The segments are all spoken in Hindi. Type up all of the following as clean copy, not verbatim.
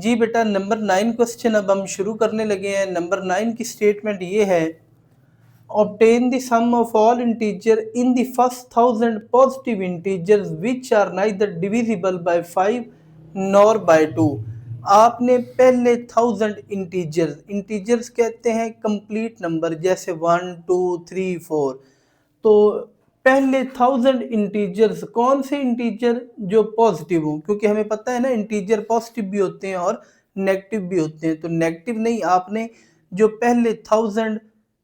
जी बेटा, नंबर 9 क्वेश्चन अब हम शुरू करने लगे हैं। नंबर 9 की स्टेटमेंट ये है, obtain the sum of all integer in the first 1000 positive integers which are neither divisible by 5 nor by 2। आपने पहले 1000 इंटीजर्स कहते हैं कंप्लीट नंबर, जैसे 1 2 3 4। तो पहले 1000 इंटीजर्स, कौन से इंटीजर जो पॉजिटिव हो, क्योंकि हमें पता है ना इंटीजर पॉजिटिव भी होते हैं और नेगेटिव भी होते हैं। तो नेगेटिव नहीं, आपने जो पहले 1000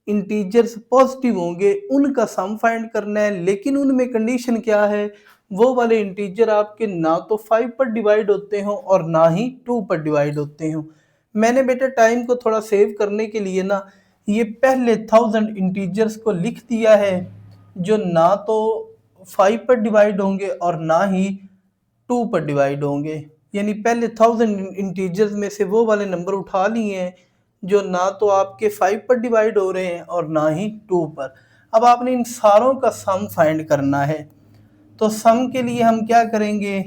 इंटीजर्स पॉजिटिव होंगे उनका सम फाइंड करना है। लेकिन उनमें कंडीशन क्या है, वो वाले इंटीजर आपके ना तो 5 पर डिवाइड होते हो और ना ही 2 पर डिवाइड होते हो। मैंने बेटा टाइम को थोड़ा सेव करने के लिए ना ये पहले 1000 इंटीजर्स को लिख दिया है जो ना तो 5 पर डिवाइड होंगे और ना ही 2 पर डिवाइड होंगे। यानी पहले 1000 इंटीजर्स में से वो वाले नंबर उठा लिए हैं जो ना तो आपके 5 पर डिवाइड हो रहे हैं और ना ही 2 पर। अब आपने इन सारों का सम फाइंड करना है। तो सम के लिए हम क्या करेंगे,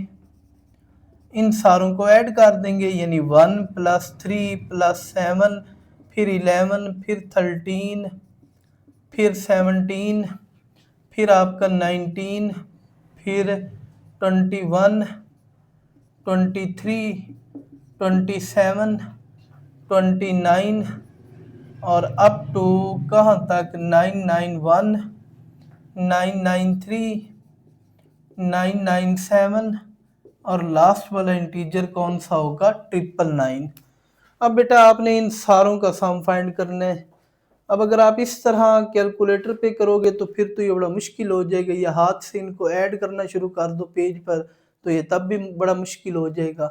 इन सारों को ऐड कर देंगे। यानी 1 + 3 + 7 फिर 11 फिर 13 फिर 17 फिर आपका 19 फिर 21 23 27 29 और अप टू कहाँ तक 991 993 997 और लास्ट वाला इंटीजर कौन सा होगा, 999। अब बेटा आपने इन सारों का सम फाइंड करना है। अब अगर आप इस तरह कैलकुलेटर पे करोगे तो फिर तो ये बड़ा मुश्किल हो जाएगा, या हाथ से इनको ऐड करना शुरू कर दो पेज पर तो ये तब भी बड़ा मुश्किल हो जाएगा।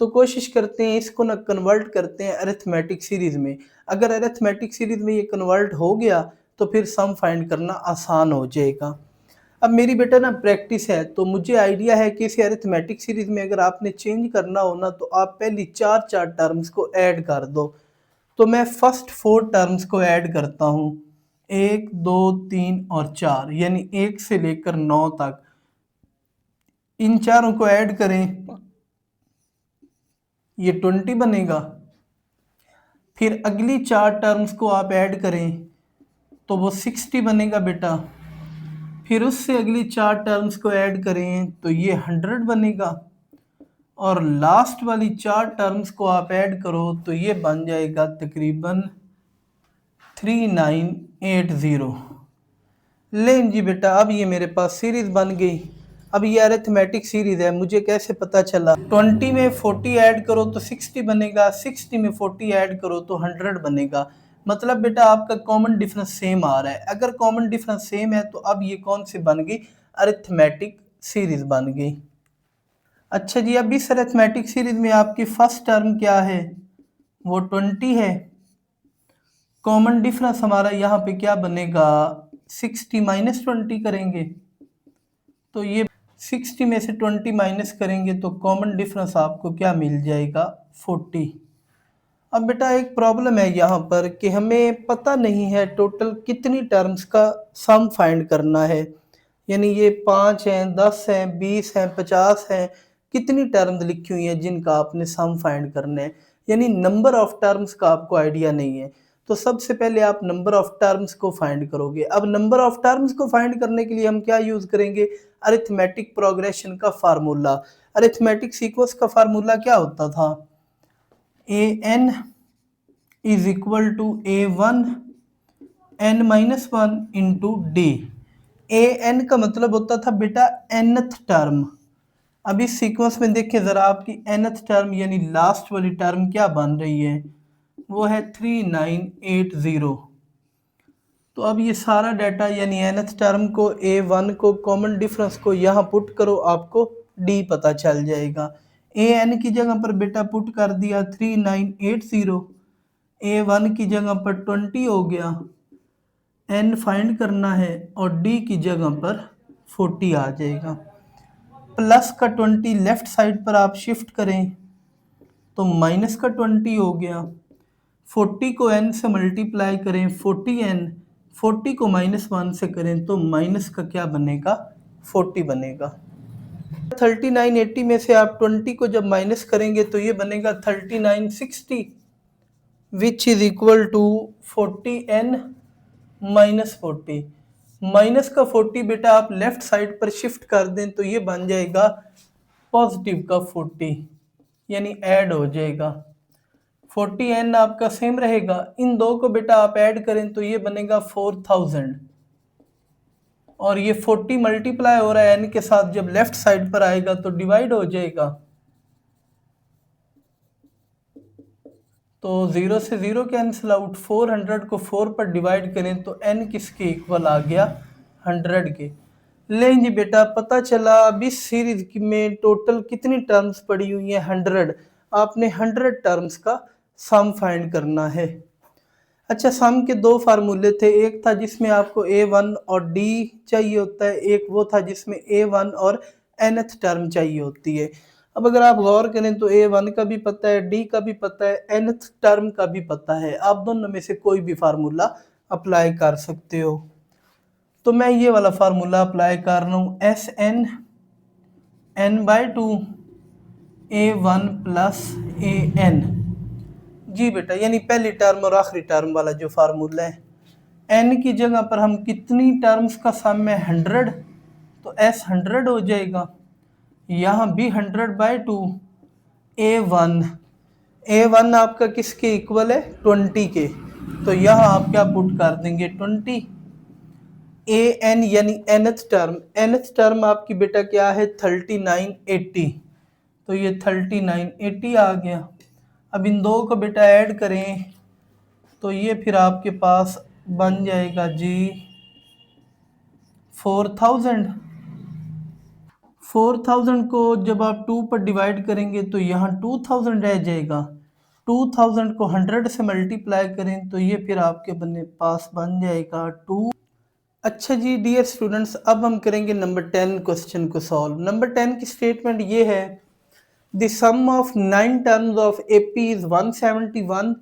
तो कोशिश करते हैं इसको ना कन्वर्ट करते हैं अरिथमेटिक सीरीज में। अगर अरिथमेटिक सीरीज में ये कन्वर्ट हो गया तो फिर सम फाइंड करना आसान हो जाएगा। अब मेरी बेटा ना प्रैक्टिस है, तो मुझे आइडिया है कि इसे अरिथमेटिक सीरीज में अगर आपने चेंज करना हो ना तो आप पहली 4 टर्म्स को ऐड कर दो। तो मैं फर्स्ट 4 टर्म्स को ऐड करता हूँ, 1 2 3 और 4, यानी 1 से लेकर 9 तक। इन चारों को ऐड करें, ये 20 बनेगा। फिर अगली 4 टर्म्स को आप ऐड करें तो वो 60 बनेगा बेटा। फिर उससे अगली 4 टर्म्स को ऐड करें तो ये 100 बनेगा। और लास्ट वाली 4 टर्म्स को आप ऐड करो तो ये बन जाएगा तकरीबन 3980। लें जी बेटा, अब ये मेरे पास सीरीज बन गई। अब ये अरिथमेटिक सीरीज है, मुझे कैसे पता चला, 20 में 40 ऐड करो तो 60 बनेगा, 60 में 40 ऐड करो तो 100 बनेगा। मतलब बेटा आपका कॉमन डिफरेंस सेम आ रहा है। अगर कॉमन डिफरेंस सेम है तो अब ये कौन सी बन गई, अरिथमेटिक सीरीज बन गई। अच्छा जी, अब इस अरिथमेटिक सीरीज में आपकी फर्स्ट टर्म क्या है, वो 20 है। कॉमन डिफरेंस हमारा यहाँ पे क्या बनेगा, 60 माइनस 20 करेंगे तो ये 60 में से 20 माइनस करेंगे तो कॉमन डिफरेंस आपको क्या मिल जाएगा, 40। अब बेटा एक प्रॉब्लम है यहाँ पर कि हमें पता नहीं है टोटल कितनी टर्म्स का सम फाइंड करना है। यानी ये 5 हैं, 10 हैं, 20 हैं, 50 हैं, कितनी टर्म्स लिखी हुई हैं जिनका आपने सम फाइंड करना है। यानी नंबर ऑफ टर्म्स का आपको आइडिया नहीं है। तो सबसे पहले आप नंबर ऑफ टर्म्स को फाइंड करोगे। अब नंबर ऑफ टर्म्स को फाइंड करने के लिए हम क्या यूज़ करेंगे, अरिथमेटिक प्रोग्रेशन का फार्मूला। अरिथमेटिक सीक्वेंस का फार्मूला क्या होता था, an is equal to a1 n-1 into D. an का मतलब होता था बेटा nth टर्म। अब इस सीक्वेंस में देखिए ज़रा, आपकी nth टर्म यानी लास्ट वाली टर्म क्या बन रही है, वो है 3980। तो अब ये सारा डाटा यानी nth टर्म को, a1 को, कॉमन डिफरेंस को यहाँ पुट करो, आपको d पता चल जाएगा। an की जगह पर बेटा पुट कर दिया 3980, a1 की जगह पर 20 हो गया, n फाइंड करना है और d की जगह पर 40 आ जाएगा। प्लस का 20 लेफ्ट साइड पर आप शिफ्ट करें तो माइनस का 20 हो गया। 40 को n से मल्टीप्लाई करें 40n, 40 को -1 से करें तो माइनस का क्या बनेगा, 40 बनेगा। 3980 में से आप 20 को जब माइनस करेंगे तो ये बनेगा 3960 which is equal to 40n minus 40। Minus का 40 बेटा आप लेफ्ट साइड पर शिफ्ट कर दें तो ये बन जाएगा पॉजिटिव का 40, यानी ऐड हो जाएगा। 40n आपका सेम रहेगा। इन दो को बेटा आप ऐड करें तो ये बनेगा 4000 और ये 40 मल्टीप्लाई हो रहा है n के साथ, जब लेफ्ट साइड पर आएगा तो डिवाइड हो जाएगा। तो 0 से 0 कैंसिल आउट, 400 को 4 पर डिवाइड करें तो n किसके इक्वल आ गया, 100 के। लें जी बेटा, पता चला अब इस सीरीज में टोटल कितनी टर्म्स पड़ी हुई है, 100। आपने 100 टर्म्स का सम फाइंड करना है। अच्छा, सम के दो फार्मूले थे, एक था जिसमें आपको a1 और d चाहिए होता है, एक वो था जिसमें a1 और nth टर्म चाहिए होती है। अब अगर आप गौर करें तो a1 का भी पता है, d का भी पता है, nth टर्म का भी पता है। आप दोनों में से कोई भी फार्मूला अप्लाई कर सकते हो। तो मैं ये वाला फार्मूला अप्लाई कर रहा हूँ, एस एन n/2 a1 प्लस ए एन। जी बेटा, यानी पहली टर्म और आखिरी टर्म वाला जो फार्मूला है। n की जगह पर हम कितनी टर्म्स का सम है, 100, तो s 100 हो जाएगा। यहाँ भी 100/2 a1 आपका किसके इक्वल है, 20 के। तो यहाँ आप क्या पुट कर देंगे, 20 an यानी nth टर्म आपकी बेटा क्या है, 3980। तो ये 3980 आ गया। अब इन दो को बेटा ऐड करें तो ये फिर आपके पास बन जाएगा जी 4000। 4000 को जब आप 2 पर डिवाइड करेंगे तो यहाँ 2000 रह जाएगा। 2000 को 100 से मल्टीप्लाई करें तो ये फिर आपके पास बन जाएगा 2। अच्छा जी डियर स्टूडेंट्स, अब हम करेंगे नंबर 10 क्वेश्चन को सॉल्व। नंबर 10 की स्टेटमेंट ये है, the sum of 9 terms of AP is 171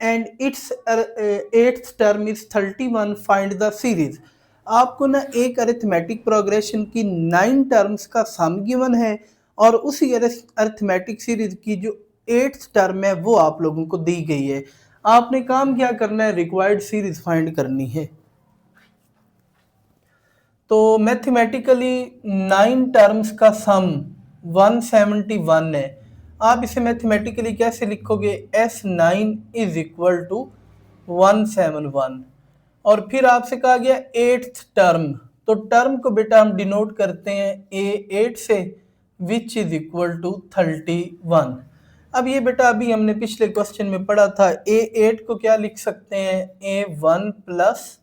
and its 8th term is 31, find the series. आपको ना एक अरिथमेटिक प्रोग्रेशन की 9 टर्म्स का सम गिवन है और उसी अरिथमेटिक सीरीज की जो 8th टर्म है वो आप लोगों को दी गई है। आपने काम क्या करना है, रिक्वायर्ड सीरीज फाइंड करनी है। तो मैथमेटिकली 9 टर्म्स का सम 171 है। आप इसे मैथमेटिकली कैसे लिखोगे, S9 इज इक्वल टू 171। और फिर आपसे कहा गया 8th टर्म, तो टर्म को बेटा हम डिनोट करते हैं A8 से, विच इज इक्वल टू 31। अब ये बेटा अभी हमने पिछले क्वेश्चन में पढ़ा था, A8 को क्या लिख सकते हैं, A1 plus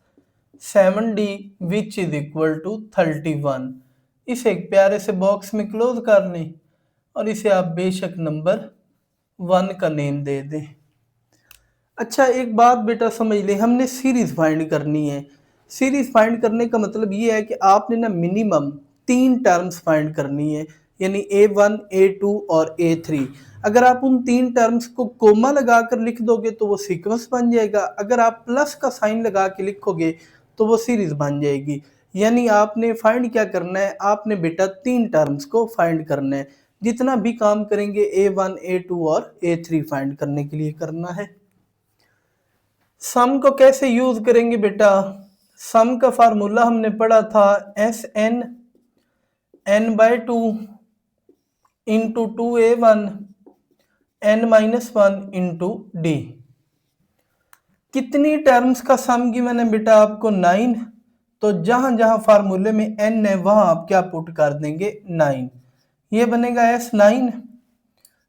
7D which is equal to 31। इसे एक प्यारे से बॉक्स में क्लोज कर लें और इसे आप बेशक नंबर 1 का नेम दे दें। अच्छा, एक बात बेटा समझ लें, हमने सीरीज फाइंड करनी है। सीरीज फाइंड करने का मतलब ये है कि आपने ना मिनिमम 3 टर्म्स फाइंड करनी है, यानी A1, A2 और A3। अगर आप उन 3 टर्म्स को कोमा लगाकर लिख दोगे तो वो सीक्वेंस बन जाएगा। अगर आप प्लस का साइन लगा के लिखोगे तो वो सीरीज बन जाएगी। यानी आपने फाइंड क्या करना है, आपने बेटा 3 टर्म्स को फाइंड करना है। जितना भी काम करेंगे A1, A2 और A3 फाइंड करने के लिए करना है। सम को कैसे यूज करेंगे बेटा, सम का फार्मूला हमने पढ़ा था, SN n/2 into 2A1 n-1 into D। कितनी टर्म्स का सम गिवन है बेटा आपको, 9। तो जहां जहां फार्मूले में n है वहां आप क्या पुट कर देंगे, 9। ये बनेगा S9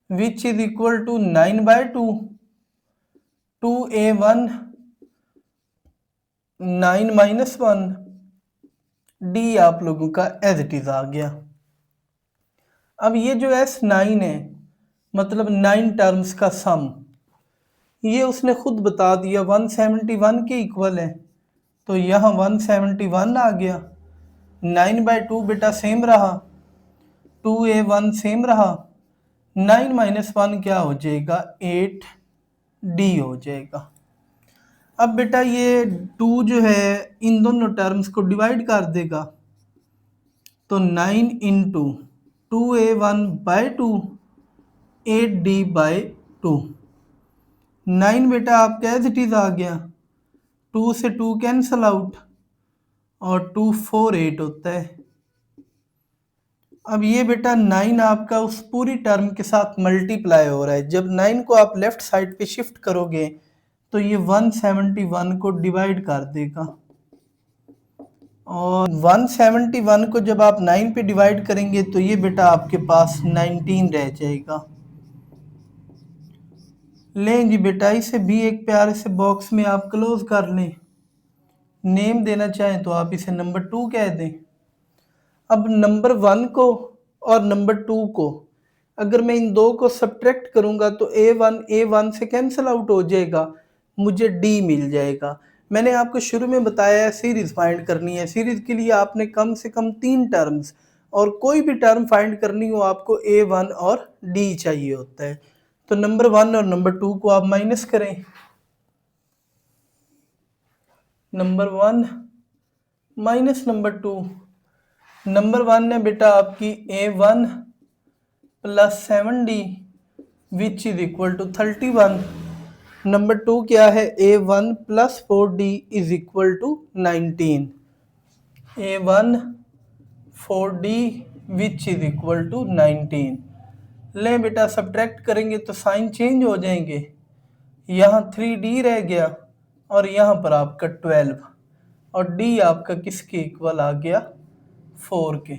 which is equal to 9/2 2A1 9-1 D आप लोगों का एज इट इज आ गया। अब ये जो S9 है, मतलब 9 टर्म्स का सम, ये उसने खुद बता दिया 171 के इक्वल है। तो यहाँ 171 आ गया। 9/2 बेटा सेम रहा, 2A1 सेम रहा, 9-1 क्या हो जाएगा, 8D हो जाएगा। अब बेटा ये 2 जो है इन दोनों टर्म्स को डिवाइड कर देगा, तो 9 इंटू 2a1/2 8d/2। 9 बेटा आपका एज इट इज आ गया, 2 से 2 कैंसल आउट और 2 4 8 होता है। अब ये बेटा 9 आपका उस पूरी टर्म के साथ मल्टीप्लाई हो रहा है। जब 9 को आप लेफ्ट साइड पे शिफ्ट करोगे तो ये 171 को डिवाइड कर देगा, और 171 को जब आप 9 पे डिवाइड करेंगे तो ये बेटा आपके पास 19 रह जाएगा। लें जी बेटा, इसे भी एक प्यारे से बॉक्स में आप क्लोज कर लें। नेम देना चाहें तो आप इसे नंबर 2 कह दें। अब नंबर 1 को और नंबर 2 को अगर मैं इन दो को सब्ट्रैक्ट करूंगा तो A1 से कैंसिल आउट हो जाएगा, मुझे D मिल जाएगा। मैंने आपको शुरू में बताया है सीरीज फाइंड करनी है। सीरीज के लिए आपने कम से कम 3 टर्म्स और कोई भी टर्म फाइंड करनी हो आपको A1 और D चाहिए होता है। तो नंबर 1 और नंबर 2 को आप माइनस करें। Number 1 minus number 2। नंबर 1 है बेटा आपकी A1 plus 7D which is equal to 31। Number 2 क्या है, A1 plus 4D is equal to 19। A1 4D which is equal to 19। ले बेटा सब्ट्रैक्ट करेंगे तो साइन चेंज हो जाएंगे, यहाँ 3D रह गया और यहाँ पर आपका 12 और D आपका किसके इक्वल आ गया, 4 के।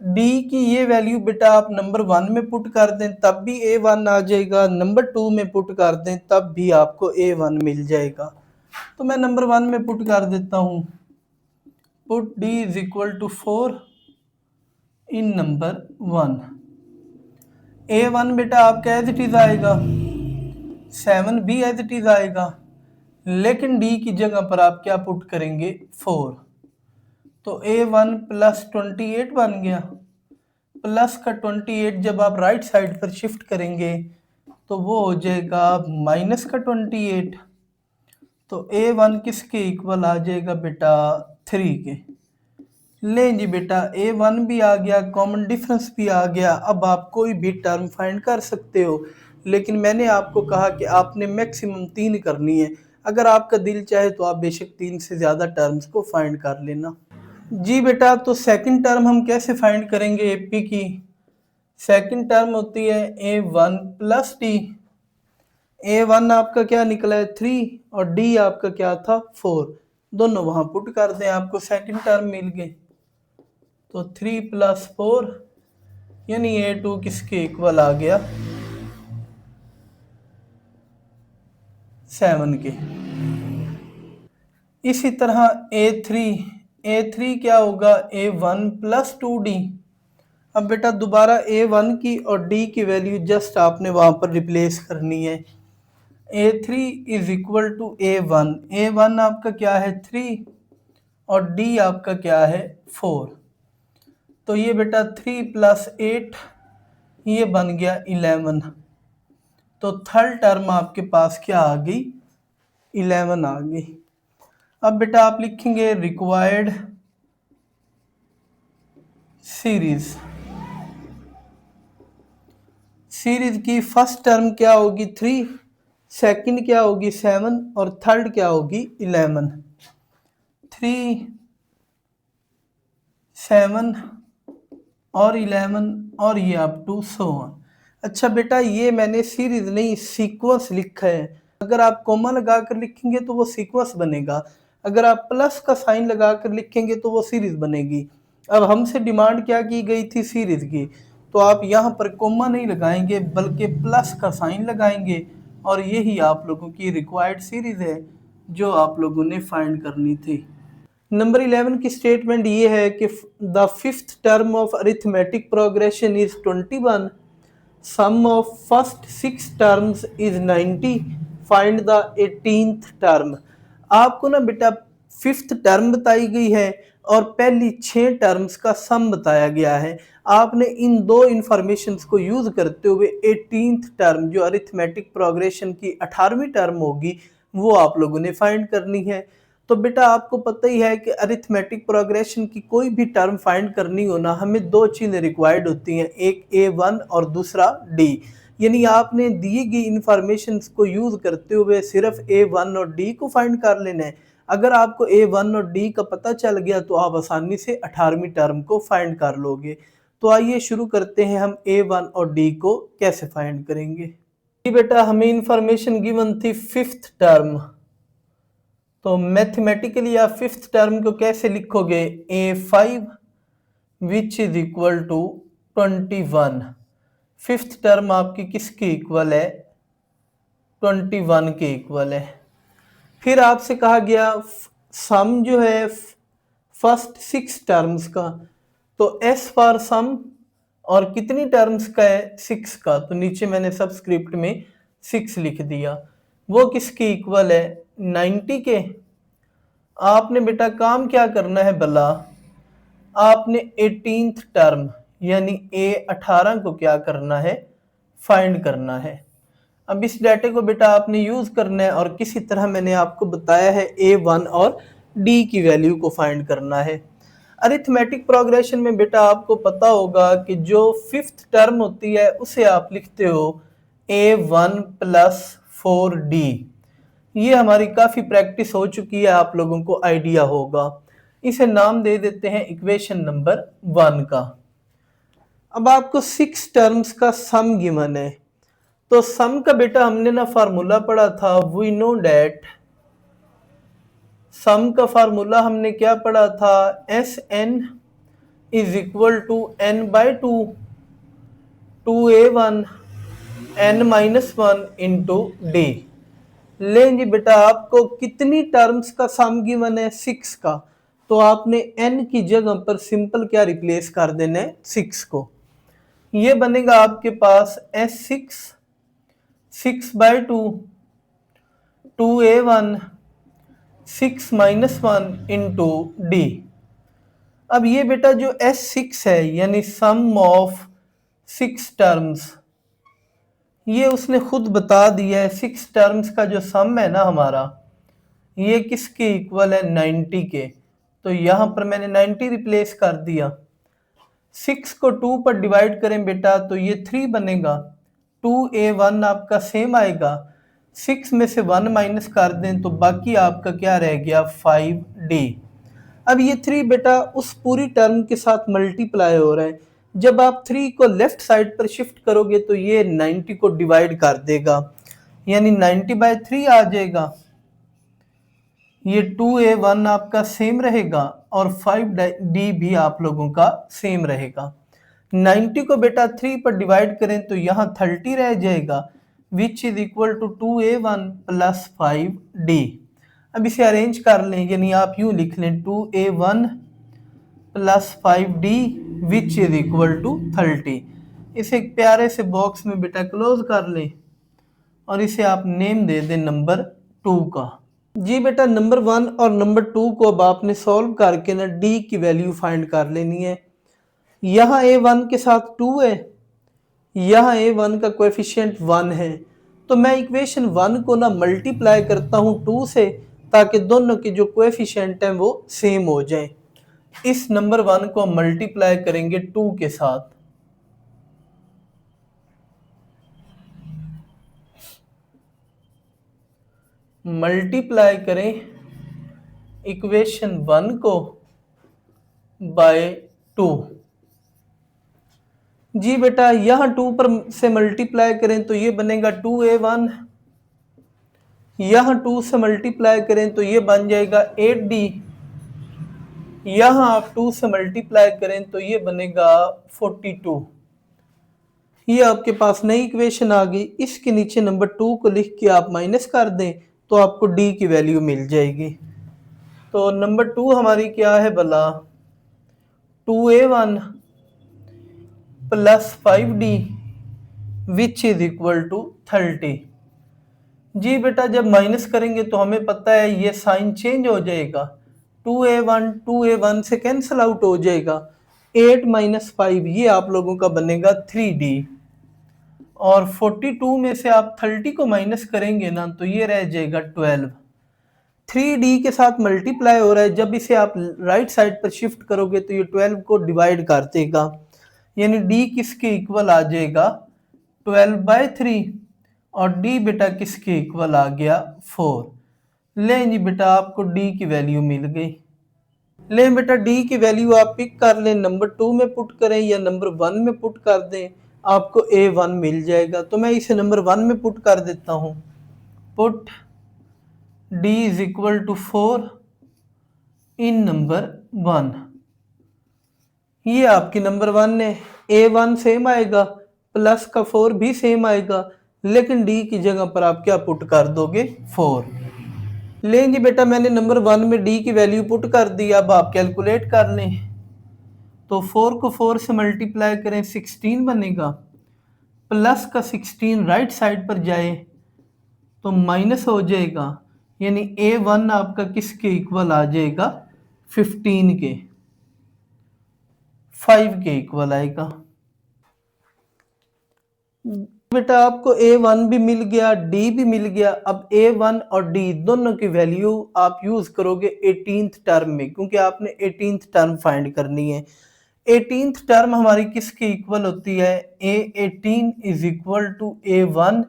D की ये वैल्यू बेटा आप नंबर 1 में पुट कर दें तब भी A1 आ जाएगा, नंबर 2 में पुट कर दें तब भी आपको A1 मिल जाएगा। तो मैं नंबर 1 में पुट कर देता हूँ, put D is equal to 4 in number 1। A1 बेटा आपका एज इट इज आएगा, 7 भी एज इट इज आएगा, लेकिन D की जगह पर आप क्या पुट करेंगे, 4। तो A1 प्लस 28 बन गया, प्लस का 28 जब आप राइट साइड पर शिफ्ट करेंगे तो वो हो जाएगा माइनस का 28। तो A1 किसके इक्वल आ जाएगा बेटा, 3 के। लें जी बेटा A1 भी आ गया, कॉमन डिफरेंस भी आ गया। अब आप कोई भी टर्म फाइंड कर सकते हो, लेकिन मैंने आपको कहा कि आपने मैक्सिमम 3 करनी है। अगर आपका दिल चाहे तो आप बेशक 3 से ज़्यादा टर्म्स को फाइंड कर लेना। जी बेटा, तो सेकंड टर्म हम कैसे फाइंड करेंगे AP की। सेकंड टर्म होती है A1 प्लस D। A1 आपका क्या निकला है, 3 और D आपका क्या था, 4। दोनों वहां पुट कर दें, आपको सेकंड टर्म मिल गए। तो 3 प्लस 4 यानी A2 किसके इक्वल आ गया, 7 के। इसी तरह A3 क्या होगा, A1 प्लस 2D। अब बेटा दोबारा A1 की और D की वैल्यू जस्ट आपने वहां पर रिप्लेस करनी है। A3 is equal to A1 आपका क्या है, 3 और D आपका क्या है, 4। तो ये बेटा 3 प्लस 8 ये बन गया 11। तो थर्ड टर्म आपके पास क्या आ गई, 11 आ गई। अब बेटा आप लिखेंगे रिक्वायर्ड सीरीज। सीरीज की फर्स्ट टर्म क्या होगी, 3, सेकंड क्या होगी, 7 और थर्ड क्या होगी, 11। 3 7 और 11 और ये अप टू सो ऑन। अच्छा बेटा ये मैंने सीरीज नहीं सीक्वेंस लिखा है। अगर आप कोमा लगा कर लिखेंगे तो वो सीक्वेंस बनेगा, अगर आप प्लस का साइन लगा कर लिखेंगे तो वो सीरीज बनेगी। अब हमसे डिमांड क्या की गई थी, सीरीज की, तो आप यहाँ पर कोमा नहीं लगाएंगे बल्कि प्लस का साइन लगाएंगे और यही आप लोगों की रिक्वायर्ड सीरीज है जो आप लोगों ने फाइंड करनी थी। नंबर 11 की स्टेटमेंट ये है कि the fifth term of arithmetic progression is 21, sum of first 6 terms is 90, find the 18th term. आपको ना बेटा फिफ्थ टर्म बताई गई है और पहली 6 टर्म्स का सम बताया गया है। आपने इन दो इंफॉर्मेशन को यूज करते हुए 18th टर्म जो अरिथमेटिक प्रोग्रेशन की 18वीं टर्म होगी वो आप लोगों ने फाइंड करनी है। तो बेटा आपको पता ही है कि अरिथमेटिक प्रोग्रेशन की कोई भी टर्म फाइंड करनी हो ना, हमें दो चीज़ें रिक्वायर्ड होती हैं, एक A1 और दूसरा D। यानी आपने दी गई इंफॉर्मेशन को यूज़ करते हुए सिर्फ A1 और D को फाइंड कर लेना है। अगर आपको A1 और D का पता चल गया तो आप आसानी से 18वीं टर्म को फाइंड कर लोगे। तो आइए शुरू करते हैं, हम A1 और D को कैसे फाइंड करेंगे। जी बेटा हमें इंफॉर्मेशन गिवन थी फिफ्थ टर्म, तो मैथमेटिकली आप फिफ्थ टर्म को कैसे लिखोगे, A5 which is equal to 21। Fifth term आपकी किसके इक्वल है, 21 के इक्वल है। फिर आपसे कहा गया सम जो है फर्स्ट 6 टर्म्स का, तो S फॉर सम और कितनी टर्म्स का है, 6 का, तो नीचे मैंने सबस्क्रिप्ट में 6 लिख दिया। वो किसके इक्वल है, 90 के। आपने बेटा काम क्या करना है भला, आपने 18th टर्म यानी A18 को क्या करना है, फाइंड करना है। अब इस डाटे को बेटा आपने यूज करना है और किसी तरह मैंने आपको बताया है A1 और D की वैल्यू को फाइंड करना है। अरिथमेटिक प्रोग्रेशन में बेटा आपको पता होगा कि जो फिफ्थ टर्म होती है उसे आप लिखते हो A1 प्लस 4D। ये हमारी काफ़ी प्रैक्टिस हो चुकी है, आप लोगों को आइडिया होगा। इसे नाम दे देते हैं इक्वेशन नंबर 1 का। अब आपको 6 टर्म्स का सम गिवन है, तो सम का बेटा हमने ना फार्मूला पढ़ा था, वी नो डैट सम का फार्मूला हमने क्या पढ़ा था, Sn is equal to n by 2 2A1 n minus 1 into D. लें जी बेटा आपको कितनी टर्म्स का सम गिवन है, 6 का, तो आपने n की जगह पर सिंपल क्या रिप्लेस कर देना है, 6 को। ये बनेगा आपके पास S6 6 by 2 2A1 6 minus 1 into D. अब ये बेटा जो S6 है यानी सम ऑफ 6 टर्म्स, ये उसने खुद बता दिया है। 6 टर्म्स का जो सम है ना हमारा, ये किसके इक्वल है, 90 के। तो यहाँ पर मैंने 90 रिप्लेस कर दिया। 6 को 2 पर डिवाइड करें बेटा तो ये 3 बनेगा, 2A1 आपका सेम आएगा। 6 में से 1 माइनस कर दें तो बाकी आपका क्या रह गया, 5D। अब ये 3 बेटा उस पूरी टर्म के साथ मल्टीप्लाई हो रहा है। जब आप 3 को लेफ्ट साइड पर शिफ्ट करोगे तो ये 90 को डिवाइड कर देगा, यानी 90 बाई 3 आ जाएगा। ये 2A1 आपका सेम रहेगा और 5D भी आप लोगों का सेम रहेगा। 90 को बेटा 3 पर डिवाइड करें तो यहाँ 30 रह जाएगा, which is equal to 2A1 plus 5D। अब इसे अरेंज कर लें, यानी आप यूँ लिख लें 2A1 plus 5D which is equal to 30। इसे एक प्यारे से बॉक्स में बेटा क्लोज कर लें और इसे आप नेम दे दें नंबर 2 का। जी बेटा नंबर 1 और नंबर 2 को अब आपने सॉल्व करके ना D की वैल्यू फाइंड कर लेनी है। यहाँ A1 के साथ 2 है, यहाँ A1 का कोएफिशिएंट 1 है, तो मैं इक्वेशन 1 को ना मल्टीप्लाई करता हूँ 2 से, ताकि दोनों के जो कोएफिशिएंट हैं वो सेम हो जाएं। इस नंबर 1 को हम मल्टीप्लाई करेंगे 2 के साथ, मल्टीप्लाई करें इक्वेशन 1 को बाय 2। जी बेटा यहाँ 2 पर से मल्टीप्लाई करें तो ये बनेगा 2A1, यहाँ 2 से मल्टीप्लाई करें तो ये बन जाएगा 8D, यहाँ आप 2 से मल्टीप्लाई करें तो ये बनेगा 42। ये आपके पास नई इक्वेशन आ गई। इसके नीचे नंबर 2 को लिख के आप माइनस कर दें तो आपको D की वैल्यू मिल जाएगी। तो नंबर 2 हमारी क्या है भला, 2A1 plus 5D which is equal to 30। जी बेटा जब माइनस करेंगे तो हमें पता है ये साइन चेंज हो जाएगा, 2A1 से कैंसिल आउट हो जाएगा, 8 माइनस 5 ये आप लोगों का बनेगा 3D, और 42 में से आप 30 को माइनस करेंगे ना तो ये रह जाएगा 12। 3D के साथ मल्टीप्लाई हो रहा है, जब इसे आप राइट साइड पर शिफ्ट करोगे तो ये 12 को डिवाइड कर देगा, यानी D किसके इक्वल आ जाएगा 12/3 और D बेटा किसके इक्वल आ गया 4। लें जी बेटा आपको D की वैल्यू मिल गई। लें बेटा D की वैल्यू आप पिक कर लें, नंबर 2 में पुट करें या नंबर 1 में पुट कर दें, आपको A1 मिल जाएगा। तो मैं इसे नंबर 1 में पुट कर देता हूँ। Put D is equal to 4 in number 1। ये आपकी नंबर 1 है। A1 सेम आएगा, प्लस का 4 भी सेम आएगा, लेकिन D की जगह पर आप क्या पुट कर दोगे 4। लें जी बेटा मैंने नंबर 1 में D की वैल्यू पुट कर दी, अब आप कैलकुलेट कर लें। तो 4 को 4 से मल्टीप्लाई करें 16 बनेगा, प्लस का 16 राइट साइड पर जाए तो माइनस हो जाएगा, यानी A1 आपका किसके इक्वल आ जाएगा 15 के, 5 के इक्वल आएगा। बेटा आपको A1 भी मिल गया, D भी मिल गया। अब A1 और D दोनों की वैल्यू आप यूज करोगे 18th टर्म में, क्योंकि आपने 18th टर्म फाइंड करनी है। 18th टर्म हमारी किसके इक्वल होती है, A18 is equal to A1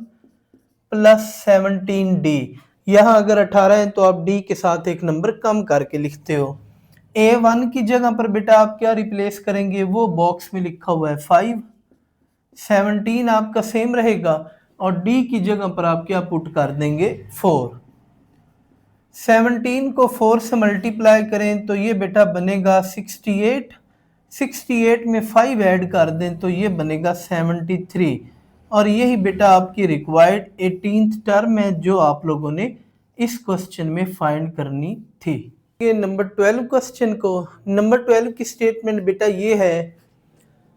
plus 17D। यहाँ अगर 18 है तो आप D के साथ एक नंबर कम करके लिखते हो। A1 की जगह पर बेटा आप क्या रिप्लेस करेंगे, वो बॉक्स में लिखा हुआ है 5, 17 आपका सेम रहेगा और D की जगह पर आप क्या पुट कर देंगे 4। 17 को 4 से मल्टीप्लाई करें तो ये बेटा बनेगा 68, 68 में 5 ऐड कर दें तो ये बनेगा 73, और यही बेटा आपकी रिक्वायर्ड 18th टर्म है जो आप लोगों ने इस क्वेश्चन में फाइंड करनी थी। ये नंबर 12 क्वेश्चन को, नंबर 12 की स्टेटमेंट बेटा ये है,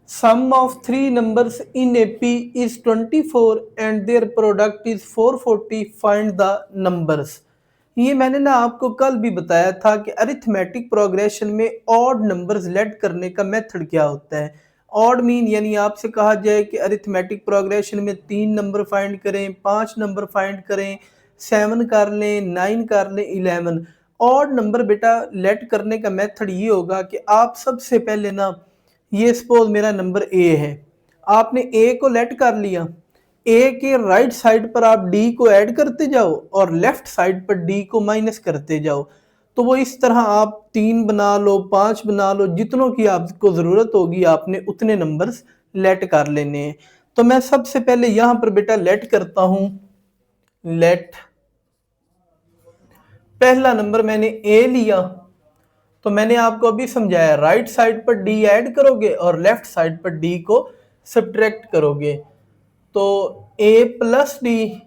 sum of three numbers in a P is 24 and their product is 440, find the numbers। ये मैंने ना आपको कल भी बताया था कि अरिथमेटिक प्रोग्रेशन में ऑड नंबर्स लेट करने का मेथड क्या होता है। ऑड मीन यानी आपसे कहा जाए कि अरिथमेटिक प्रोग्रेशन में 3 नंबर फाइंड करें, 5 नंबर फाइंड करें, 7 कर लें, 9 कर लें, 11। ऑड नंबर बेटा लेट करने का मेथड ये होगा कि आप सबसे पहले ना, ये सपोज मेरा नंबर ए है, आपने ए को लेट कर लिया, ए के राइट साइड पर आप डी को ऐड करते जाओ और लेफ्ट साइड पर डी को माइनस करते जाओ। तो वो इस तरह आप 3 बना लो, 5 बना लो, जितनों की आपको ज़रूरत होगी आपने उतने नंबर्स लेट कर लेने हैं। तो मैं सबसे पहले यहाँ पर बेटा लेट करता हूँ, लेट पहला नंबर मैंने ए लिया, तो मैंने आपको अभी समझाया राइट साइड पर डी ऐड करोगे और लेफ्ट साइड पर डी को सब्ट्रैक्ट करोगे, तो a प्लस डी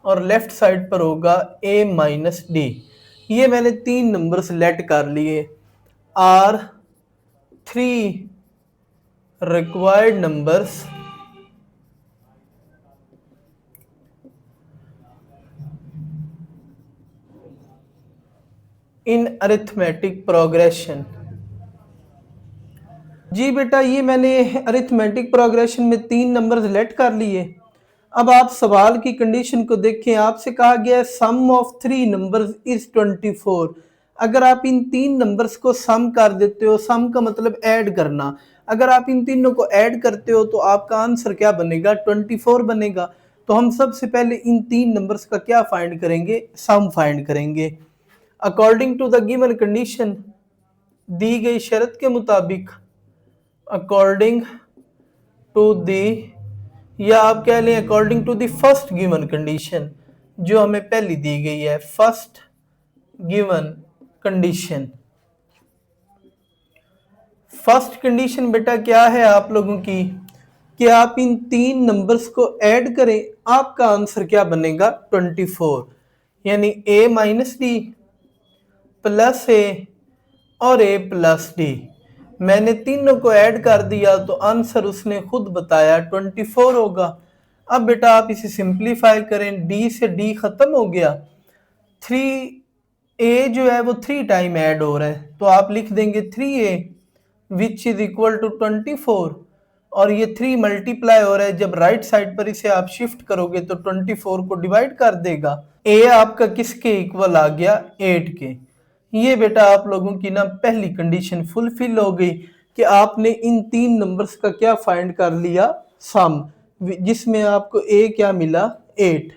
और लेफ्ट साइड पर होगा a माइनस डी। ये मैंने 3 नंबर सेलेक्ट कर लिए। Are 3 required numbers in arithmetic progression. जी बेटा ये मैंने अरिथमेटिक प्रोग्रेशन में 3 नंबर सेलेक्ट कर लिए। अब आप सवाल की कंडीशन को देखें, आपसे कहा गया है सम ऑफ 3 नंबर्स इज 24। अगर आप इन 3 नंबर्स को सम कर देते हो, सम का मतलब ऐड करना, अगर आप इन तीनों को ऐड करते हो तो आपका आंसर क्या बनेगा 24 बनेगा। तो हम सबसे पहले इन 3 नंबर्स का क्या फाइंड करेंगे, सम फाइंड करेंगे। According to the given condition, दी गई शर्त के मुताबिक, अकॉर्डिंग टू दी, या आप कह लें according to the first given condition जो हमें पहली दी गई है, first given condition. First condition बेटा क्या है आप लोगों की, कि आप इन 3 नंबर्स को ऐड करें, आपका आंसर क्या बनेगा 24, यानी a माइनस डी प्लस ए और a प्लस डी। मैंने तीनों को ऐड कर दिया तो आंसर उसने खुद बताया 24 होगा। अब बेटा आप इसे सिंप्लीफाई करें, d से d खत्म हो गया, 3a जो है वो 3 टाइम ऐड हो रहा है, तो आप लिख देंगे 3a which is equal to 24, और ये 3 मल्टीप्लाई हो रहा है, जब राइट साइड पर इसे आप शिफ्ट करोगे तो 24 को डिवाइड कर देगा। ए आपका किसके इक्वल आ गया, 8 के। ये बेटा आप लोगों की ना पहली कंडीशन फुलफिल हो गई कि आपने इन 3 नंबर्स का क्या फाइंड कर लिया, सम, जिसमें आपको ए क्या मिला, 8।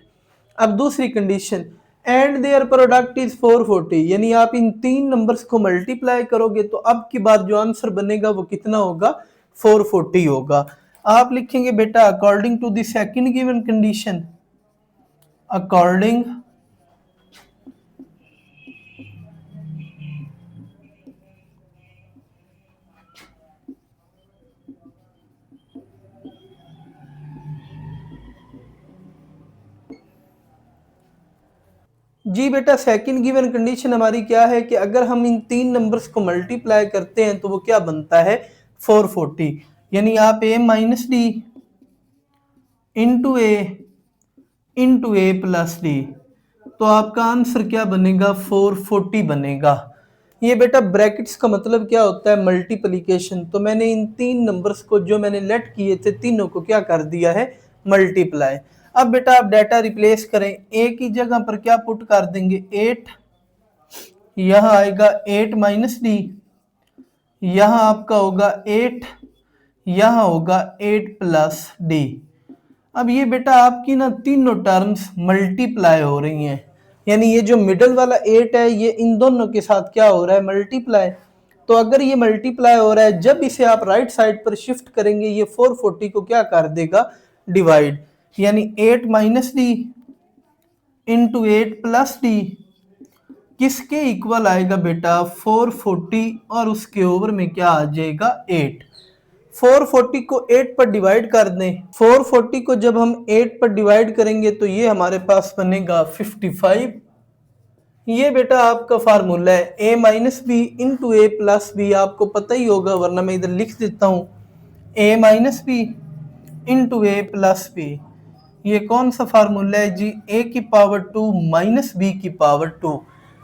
अब दूसरी condition, and their product is 440, यानी आप इन 3 नंबर्स को मल्टीप्लाई करोगे तो अब की बात जो आंसर बनेगा वो कितना होगा, 440 होगा। आप लिखेंगे बेटा according to the second given condition, according जी बेटा सेकंड गिवन कंडीशन हमारी क्या है कि अगर हम इन 3 नंबर्स को मल्टीप्लाई करते हैं तो वो क्या बनता है, 440। यानी आप a minus D into A plus D, तो आपका आंसर क्या बनेगा, 440 बनेगा। ये बेटा ब्रैकेट्स का मतलब क्या होता है, मल्टीप्लिकेशन। तो मैंने इन 3 नंबर्स को जो मैंने लेट किए थे तीनों को क्या कर दिया है, मल्टीप्लाई। अब बेटा आप डाटा रिप्लेस करें, ए की जगह पर क्या पुट कर देंगे, 8, यहां आएगा 8 माइनस डी, यहां आपका होगा 8, यहां होगा 8 प्लस डी। अब ये बेटा आपकी ना तीनों टर्म्स मल्टीप्लाई हो रही हैं, यानी ये जो मिडल वाला 8 है ये इन दोनों के साथ क्या हो रहा है, मल्टीप्लाई। तो अगर ये मल्टीप्लाई हो रहा है, जब इसे आप राइट साइड पर शिफ्ट करेंगे ये 440 को क्या कर देगा, डिवाइड। यानी 8 minus D into 8 plus D किसके इक्वल आएगा बेटा, 440, और उसके ओवर में क्या आ जाएगा, 8। 440 को 8 पर डिवाइड कर दें, 440 को जब हम 8 पर डिवाइड करेंगे तो ये हमारे पास बनेगा 55। ये बेटा आपका फार्मूला है, a minus B into A plus B, आपको पता ही होगा वरना मैं इधर लिख देता हूँ, a minus B into A plus B. ये कौन सा फार्मूला है जी, a की पावर 2 माइनस बी की पावर 2।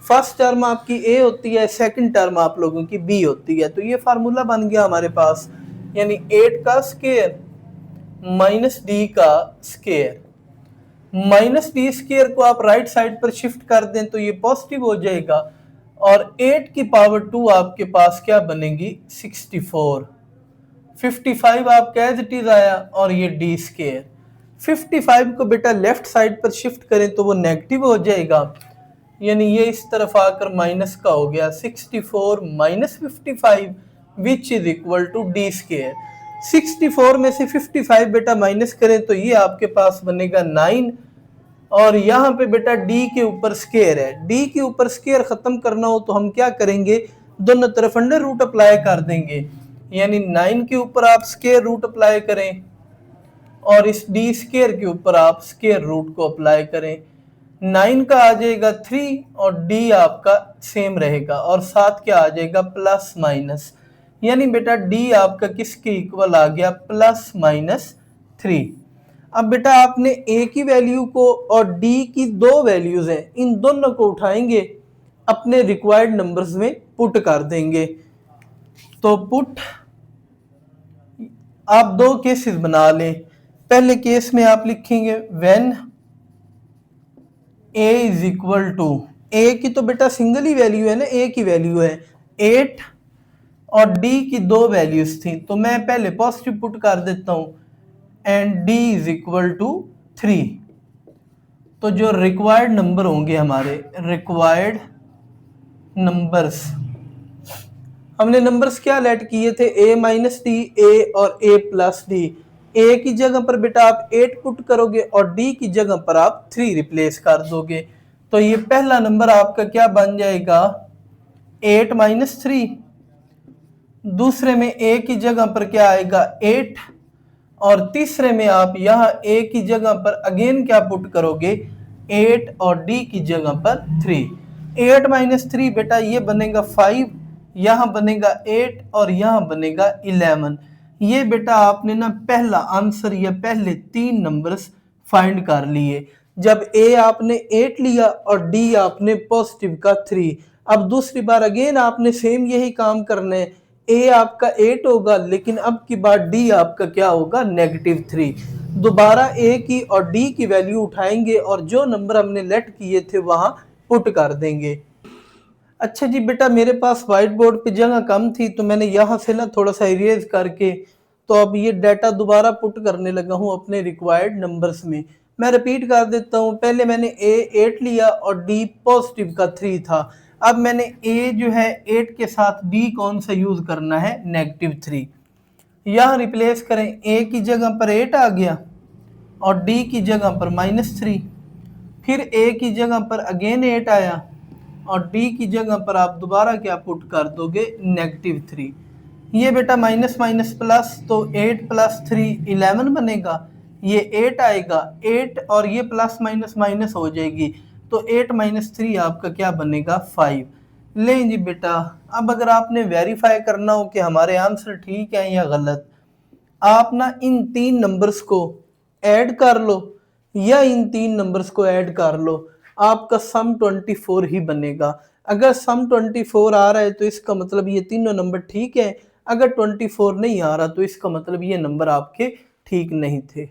फर्स्ट टर्म आपकी a होती है, सेकंड टर्म आप लोगों की b होती है, तो ये फार्मूला बन गया हमारे पास। यानी 8 का स्क्वायर माइनस डी का स्क्वायर, माइनस डी स्क्वायर को आप राइट साइड पर शिफ्ट कर दें तो ये पॉजिटिव हो जाएगा, और 8 की पावर 2 आपके पास क्या बनेगी, 64। 55 आपका एज इट इज आया, और ये डी स्क्वायर। 55 को बेटा लेफ्ट साइड पर शिफ्ट करें तो वो नेगेटिव हो जाएगा, यानी ये इस तरफ आकर माइनस का हो गया, 64 minus 55 which is equal to D square. 64 में से 55 बेटा माइनस करें तो ये आपके पास बनेगा 9, और यहाँ पे बेटा d के ऊपर स्क्वायर है, d के ऊपर स्क्वायर खत्म करना हो तो हम क्या करेंगे, दोनों तरफ अंडर रूट अप्लाई कर देंगे। यानी 9 के ऊपर आप स्क्वायर रूट अप्लाई करें और इस d स्क्वायर के ऊपर आप स्क्वायर रूट को अप्लाई करें। 9 का आ जाएगा 3 और d आपका सेम रहेगा, और साथ क्या आ जाएगा, प्लस माइनस। यानी बेटा d आपका किसके इक्वल आ गया, प्लस माइनस 3। अब बेटा आपने a की वैल्यू को और d की 2 वैल्यूज हैं, इन दोनों को उठाएंगे अपने रिक्वायर्ड नंबर्स में पुट कर देंगे। तो पुट आप 2 केसेस बना लें। पहले केस में आप लिखेंगे when a is equal to, a की तो बेटा सिंगल ही वैल्यू है ना, a की वैल्यू है 8 और d की 2 वैल्यूज थी, तो मैं पहले पॉजिटिव पुट कर देता हूं, and d is equal to 3। तो जो रिक्वायर्ड नंबर होंगे हमारे, रिक्वायर्ड नंबर्स, हमने नंबर्स क्या लेट किए थे, a माइनस डी, a और a प्लस डी। a की जगह पर बेटा आप 8 पुट करोगे और d की जगह पर आप 3 रिप्लेस कर दोगे, तो ये पहला नंबर आपका क्या बन जाएगा, 8 माइनस 3। दूसरे में a की जगह पर क्या आएगा, 8, और तीसरे में आप यहाँ a की जगह पर अगेन क्या पुट करोगे, 8 और d की जगह पर 3। 8 माइनस 3 बेटा ये बनेगा 5, यहाँ बनेगा 8 और यहाँ बनेगा 11। ये बेटा आपने ना पहला आंसर या पहले 3 नंबर्स फाइंड कर लिए। जब a आपने 8 लिया और d आपने पॉजिटिव का 3। अब दूसरी बार अगेन आपने सेम यही काम करना है, ए आपका 8 होगा, लेकिन अब की बार डी आपका क्या होगा, -3। दोबारा ए की और डी की वैल्यू उठाएंगे और जो नंबर हमने लेट किए थे वहां पुट कर देंगे। अच्छा जी बेटा, मेरे पास व्हाइट बोर्ड पे जगह कम थी तो मैंने यहाँ से ना थोड़ा सा इरेज करके तो अब ये डाटा दोबारा पुट करने लगा हूँ अपने रिक्वायर्ड नंबर्स में। मैं रिपीट कर देता हूँ, पहले मैंने ए 8 लिया और डी पॉजिटिव का 3 था। अब मैंने ए जो है 8 के साथ डी कौन सा यूज करना है, -3। यहाँ रिप्लेस करें, ए की जगह पर 8 आ गया और डी की जगह पर -3। फिर ए की जगह पर अगेन 8 आया और डी की जगह पर आप दोबारा क्या पुट कर दोगे, -3। ये बेटा माइनस माइनस प्लस, तो 8 + 3 11 बनेगा। ये 8 आएगा, 8 और ये प्लस माइनस माइनस हो जाएगी, तो 8 - 3 आपका क्या बनेगा, 5। लें जी बेटा, अब अगर आपने वेरीफाई करना हो कि हमारे आंसर ठीक है या गलत, आप ना इन 3 नंबर्स को ऐड कर लो या इन 3 नंबर्स को ऐड कर लो, आपका सम 24 ही बनेगा। अगर सम 24 आ रहा है तो इसका मतलब ये तीनों नंबर ठीक है, अगर 24 नहीं आ रहा तो इसका मतलब ये नंबर आपके ठीक नहीं थे।